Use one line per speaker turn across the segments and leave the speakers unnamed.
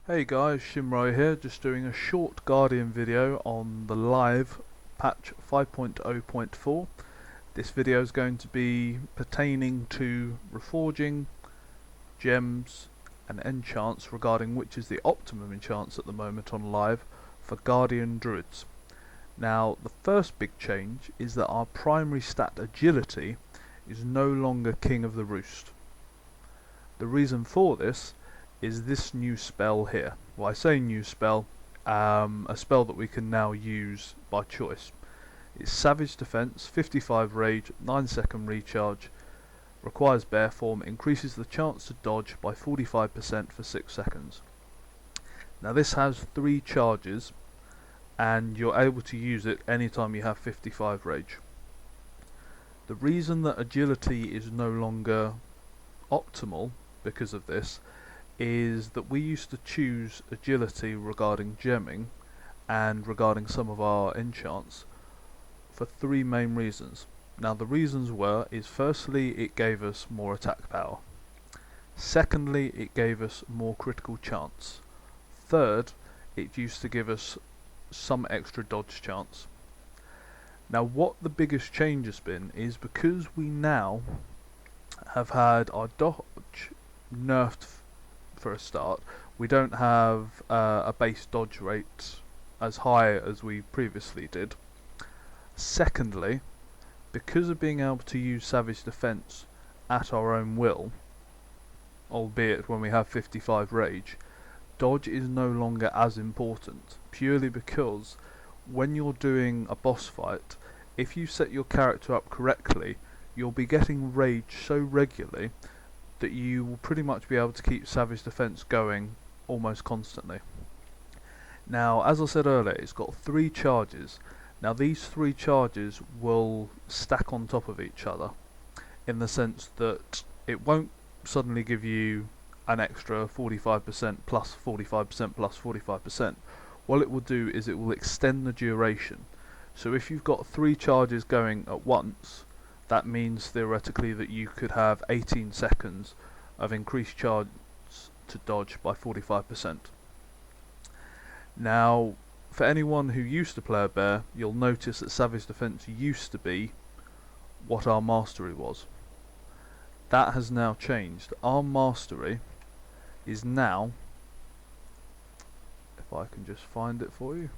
Hey guys, Shimrai here, just doing a short Guardian video on the live patch 5.0.4. This video is going to be pertaining to reforging, gems and enchants regarding which is the optimum enchants at the moment on live for Guardian Druids. Now the first big change is that our primary stat agility is no longer King of the Roost. The reason for this is this new spell here. Well, I say new spell, a spell that we can now use by choice. It's Savage Defense, 55 Rage, 9-second recharge, requires Bear Form, increases the chance to dodge by 45% for 6 seconds. Now this has 3 charges and you're able to use it anytime you have 55 Rage. The reason that agility is no longer optimal because of this is that we used to choose agility regarding gemming and regarding some of our enchants for 3 main reasons. Now the reasons is firstly it gave us more attack power, secondly it gave us more critical chance, third it used to give us some extra dodge chance. Now what the biggest change has been is because we now have had our dodge nerfed for a start, we don't have a base dodge rate as high as we previously did. Secondly, because of being able to use Savage Defense at our own will, albeit when we have 55 Rage, dodge is no longer as important, purely because when you're doing a boss fight, if you set your character up correctly, you'll be getting rage so regularly that you will pretty much be able to keep Savage Defense going almost constantly. Now, as I said earlier, it's got 3 charges. Now these 3 charges will stack on top of each other, in the sense that it won't suddenly give you an extra 45% plus 45% plus 45%. What it will do is it will extend the duration. So if you've got 3 charges going at once, that means theoretically that you could have 18 seconds of increased chance to dodge by 45%. Now, for anyone who used to play a bear, you'll notice that Savage Defense used to be what our mastery was. That has now changed. Our mastery is now, if I can just find it for you,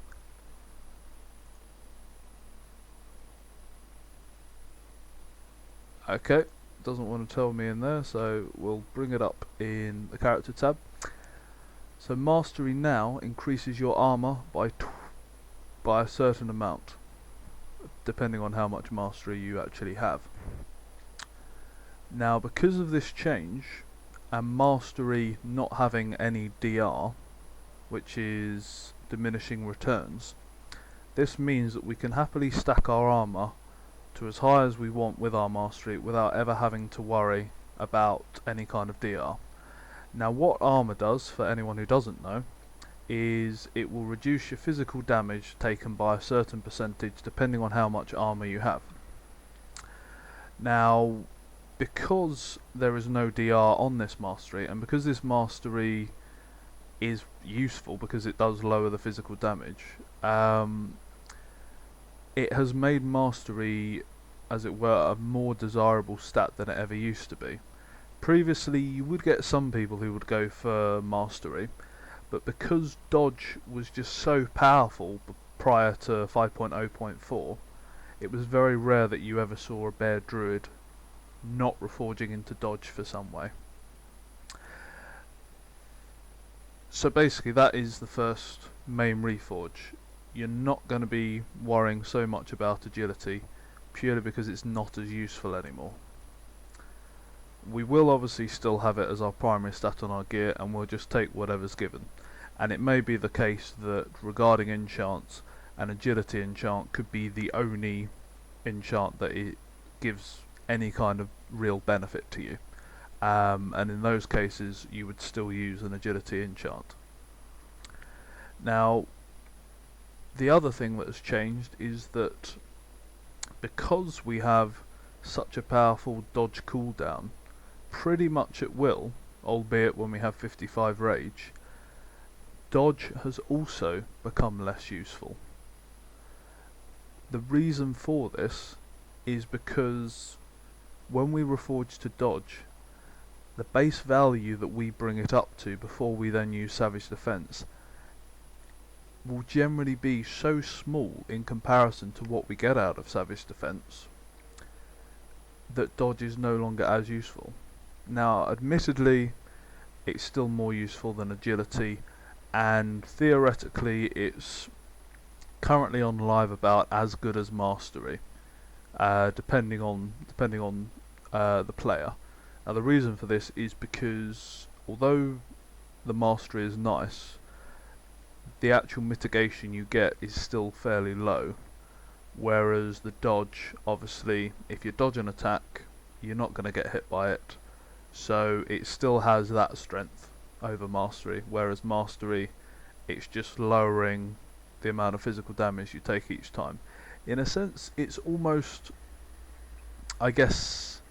okay, doesn't want to tell me in there, so we'll bring it up in the character tab. So mastery now increases your armor by a certain amount, depending on how much mastery you actually have. Now because of this change, and mastery not having any DR, which is diminishing returns, this means that we can happily stack our armor to as high as we want with our mastery without ever having to worry about any kind of DR. Now what armor does, for anyone who doesn't know, is it will reduce your physical damage taken by a certain percentage depending on how much armor you have. Now because there is no DR on this mastery, and because this mastery is useful because it does lower the physical damage, it has made mastery, as it were, a more desirable stat than it ever used to be. Previously you would get some people who would go for mastery, but because dodge was just so powerful prior to 5.0.4, it was very rare that you ever saw a bear druid not reforging into dodge for some way. So basically that is the first main reforge. You're not going to be worrying so much about agility purely because it's not as useful anymore. We will obviously still have it as our primary stat on our gear, and we'll just take whatever's given. And it may be the case that regarding enchants, an agility enchant could be the only enchant that it gives any kind of real benefit to you. And in those cases you would still use an agility enchant. Now the other thing that has changed is that because we have such a powerful dodge cooldown, pretty much at will, albeit when we have 55 rage, dodge has also become less useful. The reason for this is because when we reforge to dodge, the base value that we bring it up to before we then use Savage Defense will generally be so small in comparison to what we get out of Savage Defense that dodge is no longer as useful. Now, admittedly, it's still more useful than agility, and theoretically it's currently on live about as good as mastery, depending on the player. Now, the reason for this is because although the mastery is nice, the actual mitigation you get is still fairly low, whereas the dodge, obviously, if you dodge an attack, you're not going to get hit by it, so it still has that strength over mastery, whereas mastery, it's just lowering the amount of physical damage you take each time. In a sense, it's almost, I guess,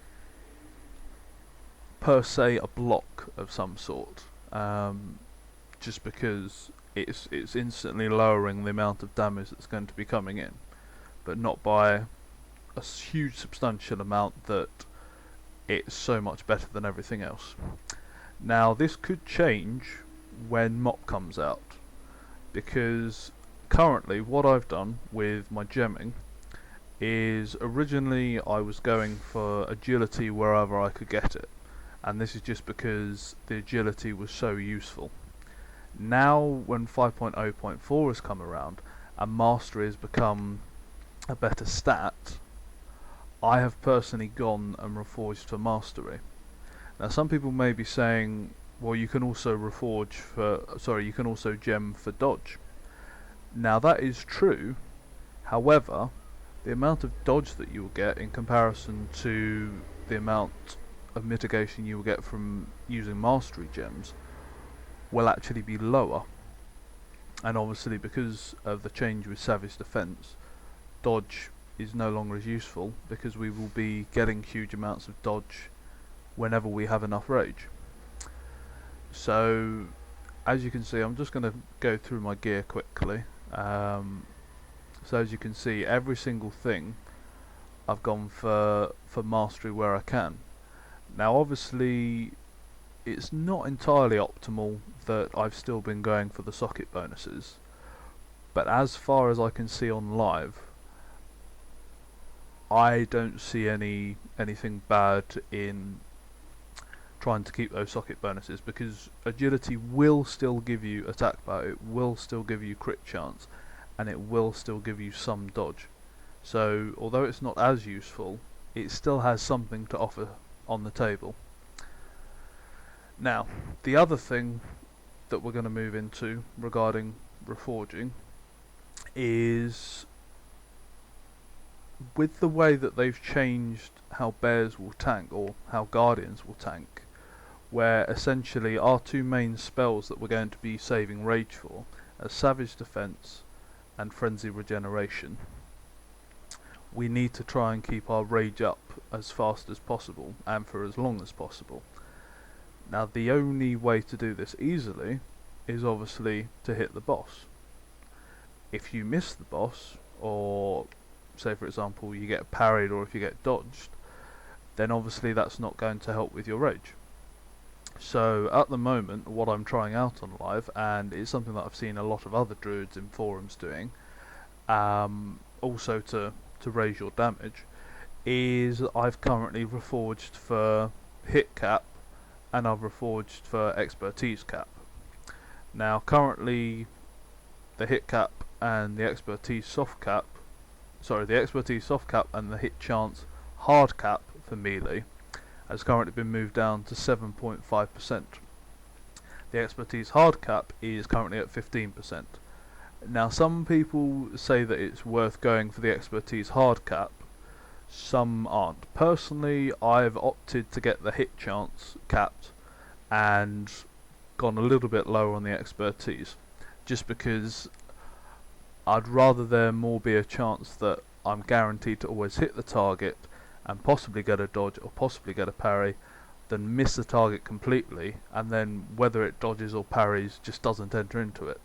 per se a block of some sort, just because it's instantly lowering the amount of damage that's going to be coming in, but not by a huge substantial amount that it's so much better than everything else. Now, this could change when MOP comes out, because currently what I've done with my gemming is originally I was going for agility wherever I could get it, and this is just because the agility was so useful. Now when 5.0.4 has come around and mastery has become a better stat, I have personally gone and reforged for mastery. Now, some people may be saying, well, you can also you can also gem for dodge. Now, that is true. However, the amount of dodge that you will get in comparison to the amount of mitigation you will get from using mastery gems will actually be lower. And obviously, because of the change with Savage Defense, dodge is no longer as useful, because we will be getting huge amounts of dodge whenever we have enough rage. So, as you can see, I'm just going to go through my gear quickly. So as you can see, every single thing I've gone for mastery where I can. Now, obviously, it's not entirely optimal that I've still been going for the socket bonuses, but as far as I can see on live, I don't see anything bad in trying to keep those socket bonuses, because agility will still give you attack power, it will still give you crit chance, and it will still give you some dodge. So although it's not as useful, it still has something to offer on the table. Now, the other thing that we're going to move into regarding Reforging is, with the way that they've changed how bears will tank, or how guardians will tank, where essentially our two main spells that we're going to be saving rage for are Savage Defense and Frenzy Regeneration, we need to try and keep our rage up as fast as possible and for as long as possible. Now, the only way to do this easily is obviously to hit the boss. If you miss the boss, or say for example you get parried or if you get dodged, then obviously that's not going to help with your rage. So at the moment, what I'm trying out on live, and it's something that I've seen a lot of other druids in forums doing, also to raise your damage, is I've currently reforged for hit cap and I've reforged for expertise cap. Now currently the hit cap and the expertise soft cap, the expertise soft cap and the hit chance hard cap for melee has currently been moved down to 7.5%. The expertise hard cap is currently at 15%. Now, some people say that it's worth going for the expertise hard cap, some aren't. Personally, I've opted to get the hit chance capped and gone a little bit lower on the expertise, just because I'd rather there more be a chance that I'm guaranteed to always hit the target and possibly get a dodge or possibly get a parry, than miss the target completely, and then whether it dodges or parries just doesn't enter into it.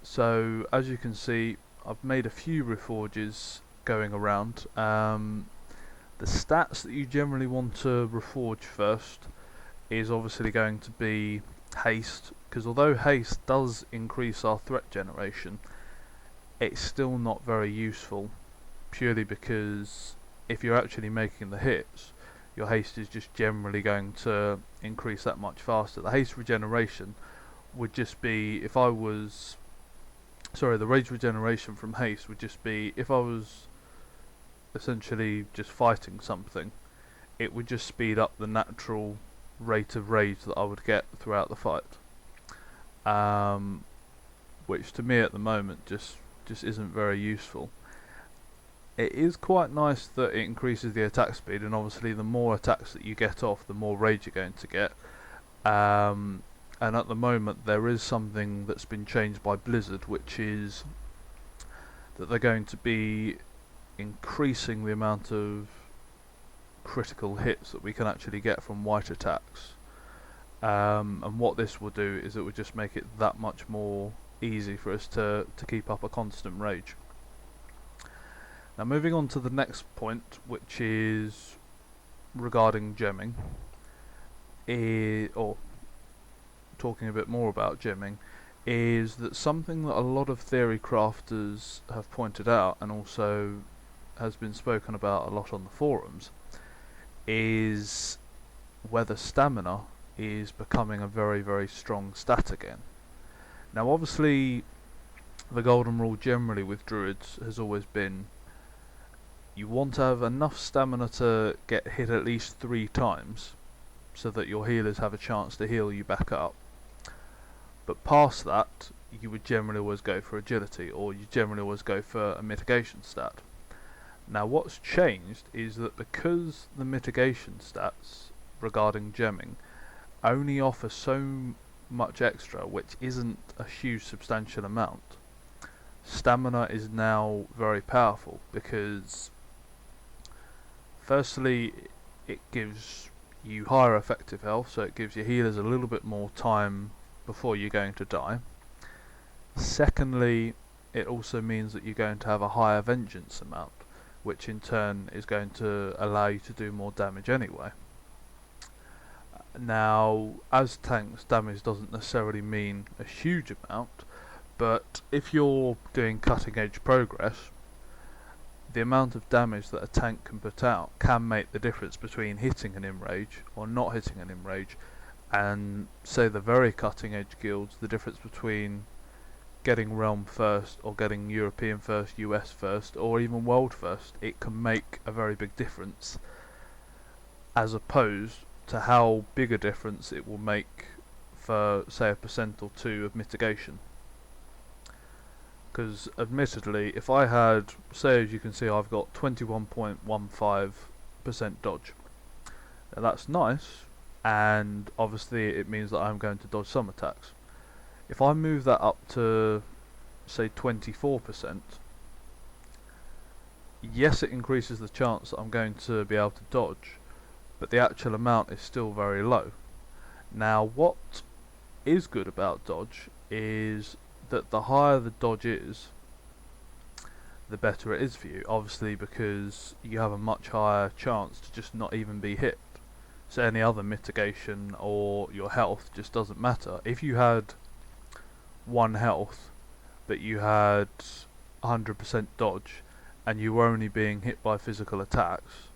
So as you can see, I've made a few reforges going around. The stats that you generally want to reforge first is obviously going to be haste, because although haste does increase our threat generation, it's still not very useful, purely because if you're actually making the hits, your haste is just generally going to increase that much faster. The haste regeneration would just be, if I was the rage regeneration from haste would just be, if I was essentially just fighting something, it would just speed up the natural rate of rage that I would get throughout the fight, which to me at the moment just isn't very useful. It is quite nice that it increases the attack speed, and obviously the more attacks that you get off, the more rage you're going to get. And at the moment there is something that's been changed by Blizzard, which is that they're going to be increasing the amount of critical hits that we can actually get from white attacks. And what this will do is it will just make it that much more easy for us to keep up a constant rage. Now moving on to the next point, which is regarding gemming, or talking a bit more about gemming, is that something that a lot of theory crafters have pointed out, and also has been spoken about a lot on the forums, is whether stamina is becoming a very, very strong stat again. Now obviously the golden rule generally with druids has always been you want to have enough stamina to get hit at least 3 times so that your healers have a chance to heal you back up. But past that, you would generally always go for agility, or you generally always go for a mitigation stat. Now what's changed is that because the mitigation stats regarding gemming only offer so much extra, which isn't a huge substantial amount, stamina is now very powerful, because firstly it gives you higher effective health, so it gives your healers a little bit more time before you're going to die. Secondly, it also means that you're going to have a higher vengeance amount, which in turn is going to allow you to do more damage anyway. Now, as tanks, damage doesn't necessarily mean a huge amount, but if you're doing cutting edge progress, the amount of damage that a tank can put out can make the difference between hitting an enrage or not hitting an enrage. And say the very cutting edge guilds, the difference between getting realm first or getting European first, US first, or even world first, it can make a very big difference, as opposed to how big a difference it will make for say a % or 2 of mitigation. Because admittedly, if I had, say as you can see, I've got 21.15% dodge. Now that's nice, and obviously it means that I'm going to dodge some attacks. If I move that up to say 24%, yes, it increases the chance that I'm going to be able to dodge, but the actual amount is still very low. Now what is good about dodge is that the higher the dodge is, the better it is for you, obviously because you have a much higher chance to just not even be hit. So any other mitigation or your health just doesn't matter. If you had 1 health but you had 100% dodge and you were only being hit by physical attacks,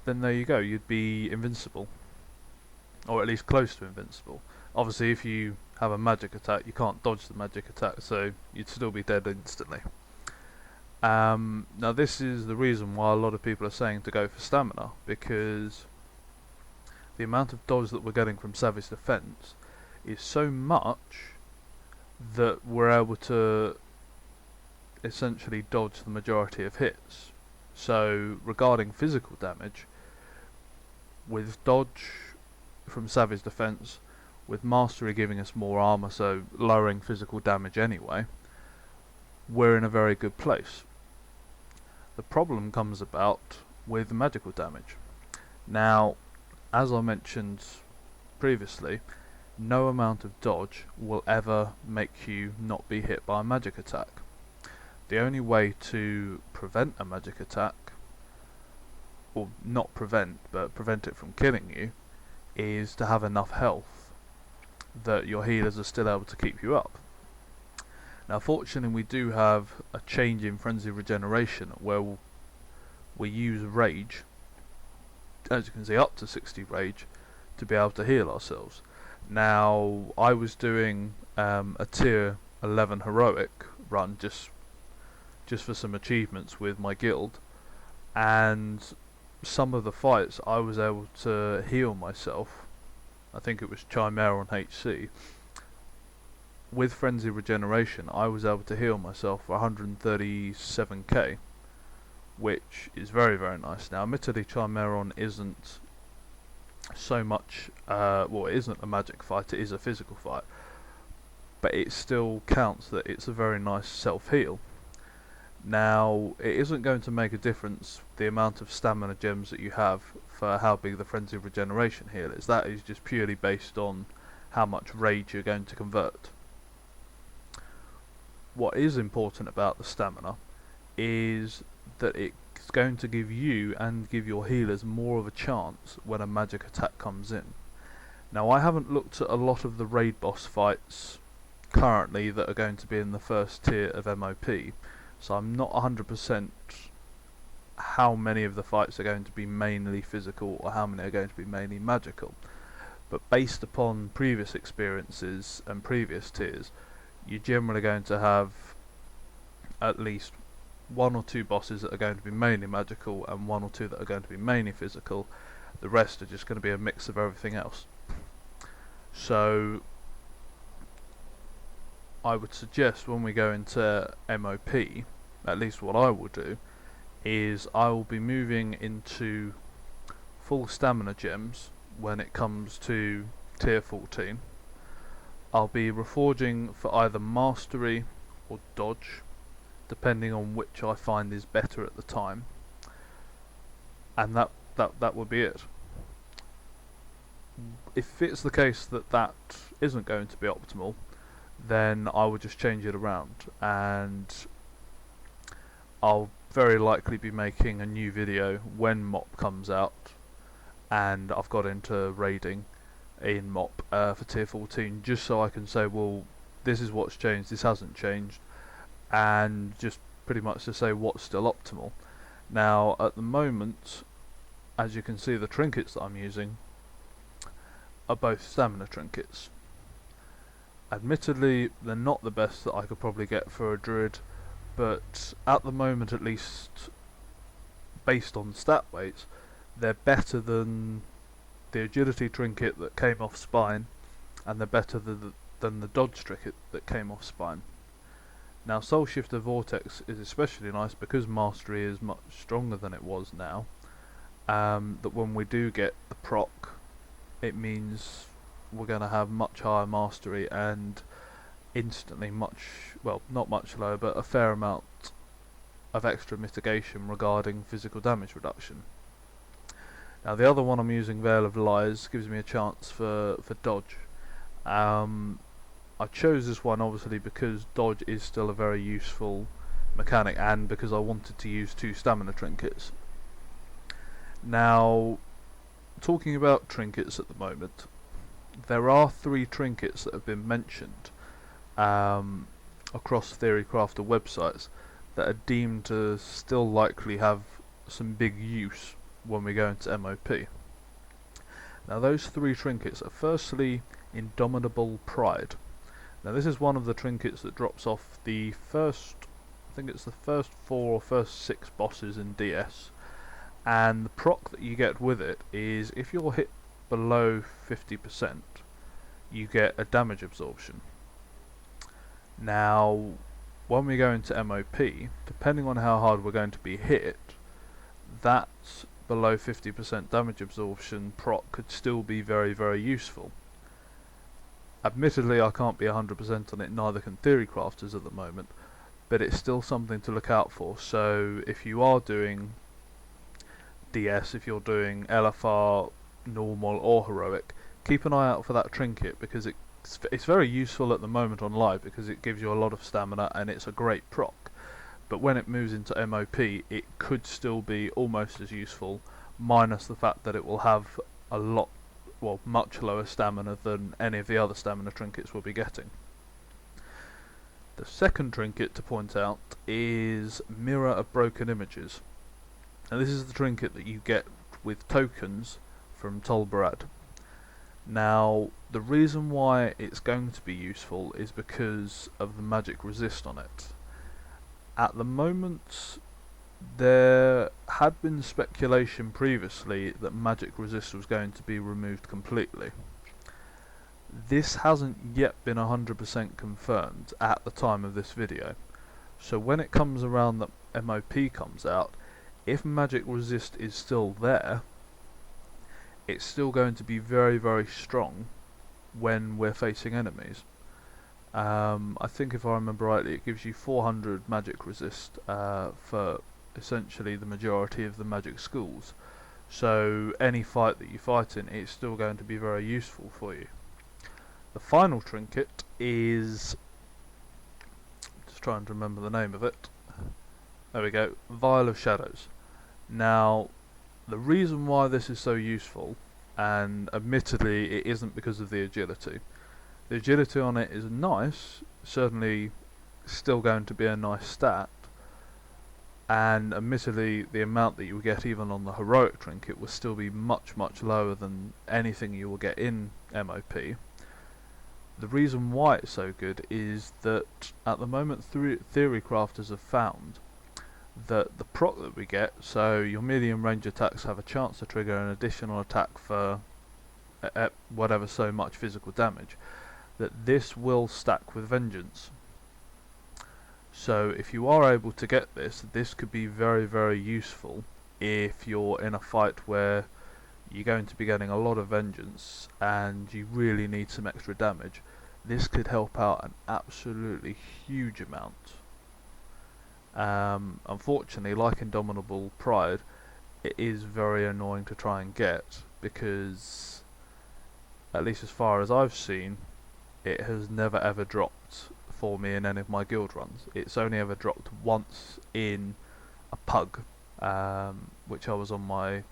then there you go, you'd be invincible, or at least close to invincible. Obviously if you have a magic attack, you can't dodge the magic attack, so you'd still be dead instantly. Now this is the reason why a lot of people are saying to go for stamina, because the amount of dodge that we're getting from Savage Defense is so much that we're able to essentially dodge the majority of hits. So regarding physical damage, with dodge from Savage Defense, with Mastery giving us more armor, so lowering physical damage anyway, we're in a very good place. The problem comes about with magical damage. Now, as I mentioned previously, no amount of dodge will ever make you not be hit by a magic attack. The only way to prevent a magic attack, or not prevent, but prevent it from killing you, is to have enough health that your healers are still able to keep you up. Now fortunately we do have a change in frenzy regeneration where we use rage, as you can see up to 60 rage, to be able to heal ourselves. Now I was doing a tier 11 heroic run just for some achievements with my guild, and some of the fights I was able to heal myself, I think it was Chimera on HC, with frenzy regeneration I was able to heal myself for 137k, which is very very nice. Now admittedly Chimeron isn't so much, well, it isn't a magic fight, it is a physical fight, but it still counts that it's a very nice self-heal. Now it isn't going to make a difference the amount of stamina gems that you have for how big the frenzy regeneration heal is. That is just purely based on how much rage you're going to convert. What is important about the stamina is that it's going to give you and give your healers more of a chance when a magic attack comes in. Now I haven't looked at a lot of the raid boss fights currently that are going to be in the first tier of MOP, so I'm not 100% how many of the fights are going to be mainly physical or how many are going to be mainly magical, but based upon previous experiences and previous tiers, you're generally going to have at least one or two bosses that are going to be mainly magical and one or two that are going to be mainly physical. The rest are just going to be a mix of everything else. So I would suggest when we go into MOP, at least what I will do, is I will be moving into full stamina gems when it comes to tier 14. I'll be reforging for either mastery or dodge, depending on which I find is better at the time, and that would be it. If it's the case that that isn't going to be optimal, then I will just change it around, and I'll very likely be making a new video when MOP comes out and I've got into raiding in MOP for tier 14, just so I can say, well, this is what's changed, this hasn't changed, and just pretty much to say what's still optimal. Now at the moment, as you can see, the trinkets that I'm using are both stamina trinkets. Admittedly they're not the best that I could probably get for a druid, but at the moment, at least based on stat weights, they're better than the agility trinket that came off spine, and they're better than the dodge trinket that came off spine. Now Soul Shifter Vortex is especially nice because mastery is much stronger than it was now, that when we do get the proc, it means we're going to have much higher mastery and instantly much, well, not much lower, but a fair amount of extra mitigation regarding physical damage reduction. Now the other one I'm using, Veil of Lies, gives me a chance for dodge. I chose this one obviously because dodge is still a very useful mechanic, and because I wanted to use 2 stamina trinkets. Now, talking about trinkets at the moment, there are 3 trinkets that have been mentioned across Theorycrafter websites that are deemed to still likely have some big use when we go into MOP. Now those 3 trinkets are firstly Indomitable Pride. Now this is one of the trinkets that drops off the first, I think it's the first 4 or first 6 bosses in DS, and the proc that you get with it is if you're hit below 50%, you get a damage absorption. Now when we go into MOP, depending on how hard we're going to be hit, that below 50% damage absorption proc could still be very very useful. Admittedly I can't be 100% on it, neither can Theorycrafters at the moment, but it's still something to look out for. So if you are doing DS, if you're doing LFR, normal or heroic, keep an eye out for that trinket, because it's very useful at the moment on live because it gives you a lot of stamina and it's a great proc. But when it moves into MOP, it could still be almost as useful, minus the fact that it will have a lot, well, much lower stamina than any of the other stamina trinkets we'll be getting. The second trinket to point out is Mirror of Broken Images. Now this is the trinket that you get with tokens from Tolbarad. Now the reason why it's going to be useful is because of the magic resist on it. At the moment, there had been speculation previously that magic resist was going to be removed completely. This hasn't yet been 100% confirmed at the time of this video. So when it comes around that MOP comes out, if magic resist is still there, it's still going to be very, very strong when we're facing enemies. I think if I remember rightly, it gives you 400 magic resist for essentially the majority of the magic schools. So any fight that you fight in, it's still going to be very useful for you. The final trinket is, just trying to remember the name of it. There we go, Vial of Shadows. Now, the reason why this is so useful, and admittedly it isn't because of the agility. The agility on it is nice, certainly still going to be a nice stat, and admittedly the amount that you will get even on the heroic trinket will still be much, much lower than anything you will get in MOP. The reason why it's so good is that at the moment theory crafters have found that the proc that we get, so your medium range attacks have a chance to trigger an additional attack for whatever so much physical damage, that this will stack with vengeance. So if you are able to get this, this could be very, very useful if you're in a fight where you're going to be getting a lot of vengeance and you really need some extra damage. This could help out an absolutely huge amount. Unfortunately, like Indomitable Pride, it is very annoying to try and get, because at least as far as I've seen, it has never ever dropped for me in any of my guild runs. It's only ever dropped once in a pug, which I was on my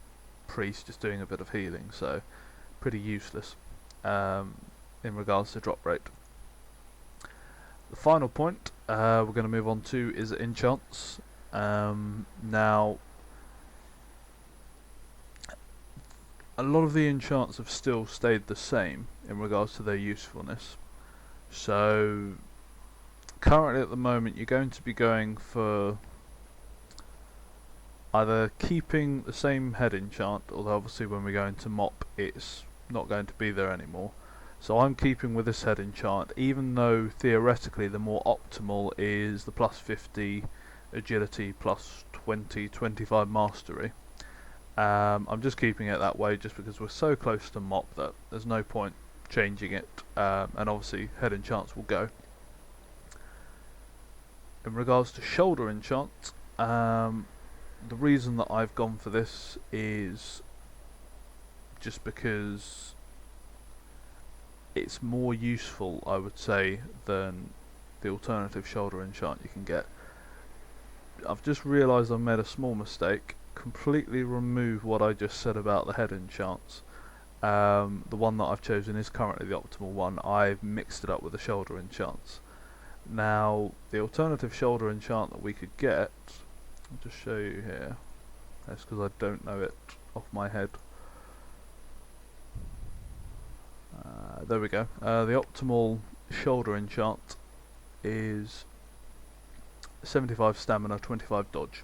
priest just doing a bit of healing, so pretty useless in regards to drop rate. The final point we're going to move on to is enchants. Now, a lot of the enchants have still stayed the same in regards to their usefulness. So currently at the moment you're going to be going for either keeping the same head enchant, although obviously when we go into MOP it's not going to be there anymore. So I'm keeping with this head enchant, even though theoretically the more optimal is the plus 50 agility, plus 20, 25 mastery. I'm just keeping it that way just because we're so close to MOP that there's no point changing it, and obviously head enchants will go. In regards to shoulder enchant, the reason that I've gone for this is just because it's more useful, I would say, than the alternative shoulder enchant you can get. I've just realised I've made a small mistake. Completely remove what I just said about the head enchants. The one that I've chosen is currently the optimal one. I've mixed it up with the shoulder enchants. Now, the alternative shoulder enchant that we could get, I'll just show you here. That's because I don't know it off my head. There we go. The optimal shoulder enchant is 75 stamina, 25 dodge.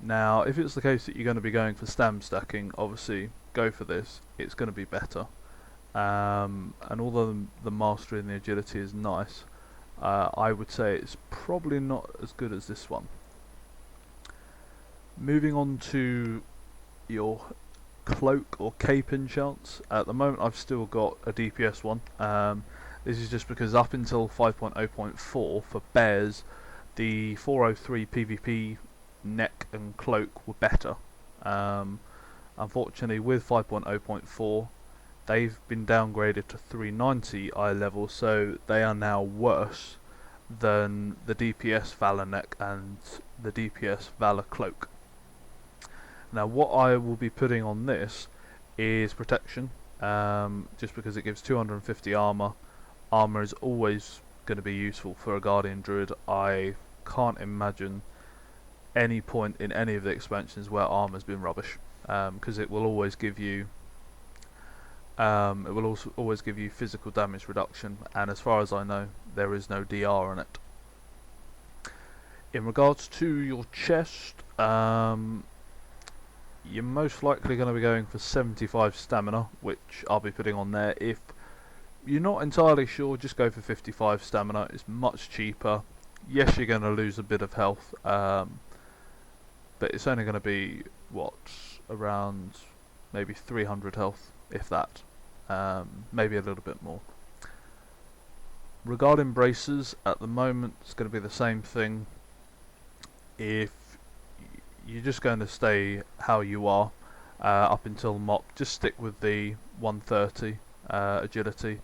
Now, if it's the case that you're going to be going for stam stacking, obviously go for this. It's going to be better. And although the mastery and the agility is nice, I would say it's probably not as good as this one. Moving on to your cloak or cape enchants. At the moment I've still got a DPS one. This is just because up until 5.0.4 for bears, the 403 PvP neck and cloak were better. Unfortunately, with 5.0.4, they've been downgraded to 390 eye level, so they are now worse than the DPS Valor Neck and the DPS Valor Cloak. Now, what I will be putting on this is protection, just because it gives 250 armor. Armor is always going to be useful for a Guardian Druid. I can't imagine any point in any of the expansions where armor's been rubbish, because it will always give you always give you physical damage reduction, and as far as I know, there is no DR on it. In regards to your chest, you're most likely going to be going for 75 stamina, which I'll be putting on there. If you're not entirely sure, just go for 55 stamina. It's much cheaper. Yes, you're going to lose a bit of health, but it's only going to be, what, around maybe 300 health, if that. Maybe a little bit more. Regarding braces, at the moment it's going to be the same thing. If you're just going to stay how you are up until MOP, just stick with the 130 agility.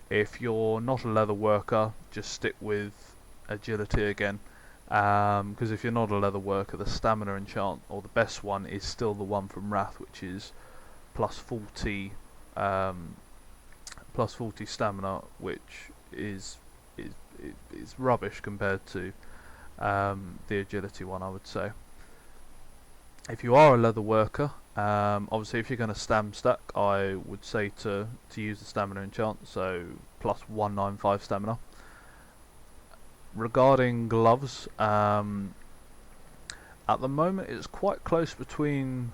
If you're not a leather worker, just stick with agility again, because if you're not a leather worker, the stamina enchant, or the best one, is still the one from Wrath, which is plus 40 stamina, which is rubbish compared to the agility one, I would say. If you are a leather worker, obviously if you're going to stam stack, I would say to use the stamina enchant, so plus 195 stamina. Regarding gloves, at the moment it's quite close between,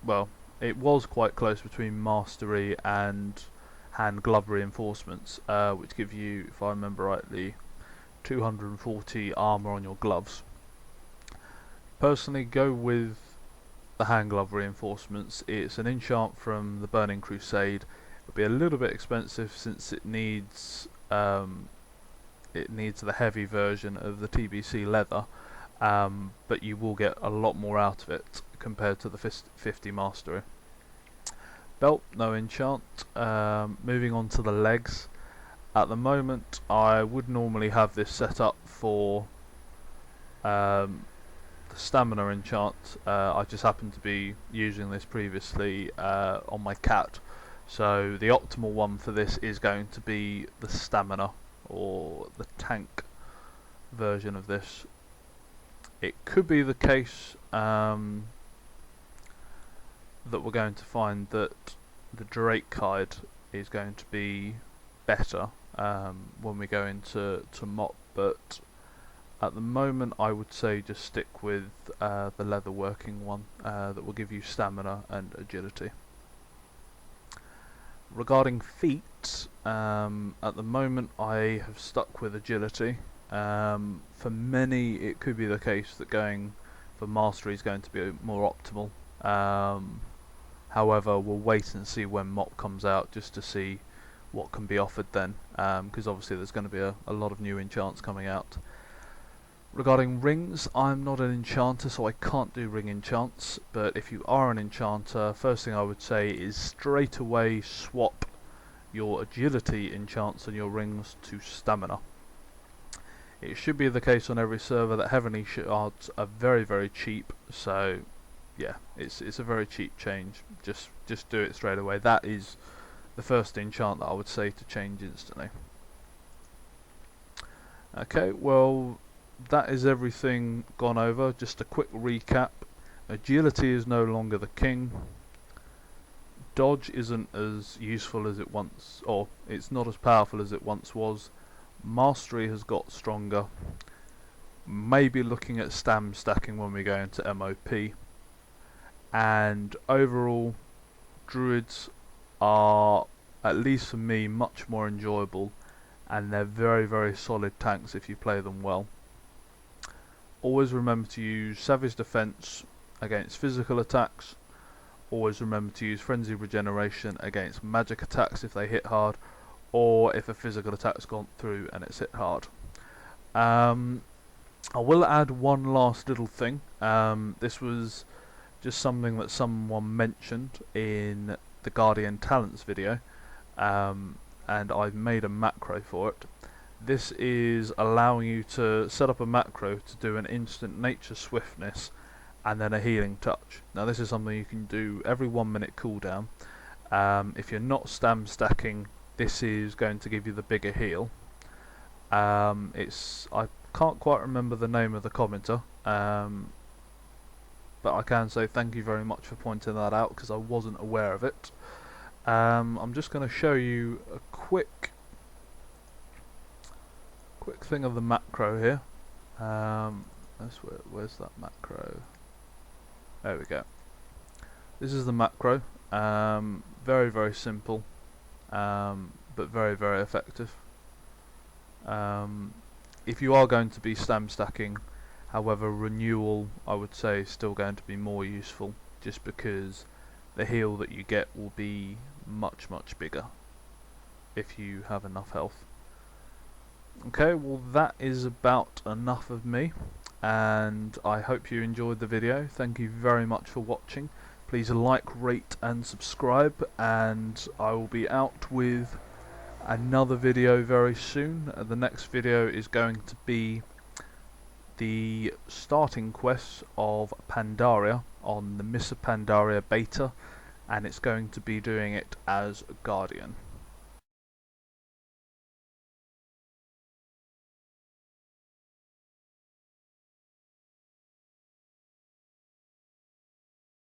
well, it was quite close between mastery and hand glove reinforcements, which give you, if I remember rightly, 240 armor on your gloves. Personally, go with the hand glove reinforcements. It's an enchant from the Burning Crusade. It'll be a little bit expensive since it needs the heavy version of the TBC leather, but you will get a lot more out of it compared to the 50 mastery. Belt, no enchant. Moving on to the legs. At the moment, I would normally have this set up for the stamina enchant. I just happened to be using this previously on my cat, so the optimal one for this is going to be the stamina, or the tank version of this. It could be the case that we're going to find that the Drake Hide is going to be better when we go into MOP, but at the moment I would say just stick with the leather working one that will give you stamina and agility. Regarding feet, at the moment I have stuck with agility. For many it could be the case that going for mastery is going to be more optimal. However, we'll wait and see when MOP comes out just to see what can be offered then, because obviously there's going to be a lot of new enchants coming out. Regarding rings, I'm not an enchanter, so I can't do ring enchants, but if you are an enchanter, first thing I would say is straight away swap your agility enchants and your rings to stamina. It should be the case on every server that heavenly shards are very, very cheap, so yeah, it's a very cheap change. Just do it straight away. That is the first enchant that I would say to change instantly. Okay, well, that is everything gone over. Just a quick recap. Agility is no longer the king. Dodge isn't as useful as it once, or it's not as powerful as it once was. Mastery has got stronger. Maybe looking at stam stacking when we go into MOP. And overall, druids are, at least for me, much more enjoyable, and they're very, very solid tanks if you play them well. Always remember to use Savage Defense against physical attacks. Always remember to use Frenzy Regeneration against magic attacks if they hit hard, or if a physical attack's gone through and it's hit hard. I will add one last little thing. This was just something that someone mentioned in the Guardian Talents video, and I've made a macro for it. This is allowing you to set up a macro to do an instant nature swiftness and then a healing touch. Now this is something you can do every 1 minute cooldown. If you're not stam stacking, this is going to give you the bigger heal. I can't quite remember the name of the commenter, but I can say thank you very much for pointing that out because I wasn't aware of it. I'm just going to show you a quick thing of the macro here. Where's that macro? There we go. This is the macro. Very, very simple, but very, very effective. If you are going to be stam stacking, however, renewal I would say is still going to be more useful, just because the heal that you get will be much, much bigger if you have enough health. Okay, well that is about enough of me, and I hope you enjoyed the video. Thank you very much for watching. Please like, rate and subscribe, and I will be out with another video very soon. The next video is going to be the starting quests of Pandaria on the Mist of Pandaria Beta, and it's going to be doing it as a Guardian.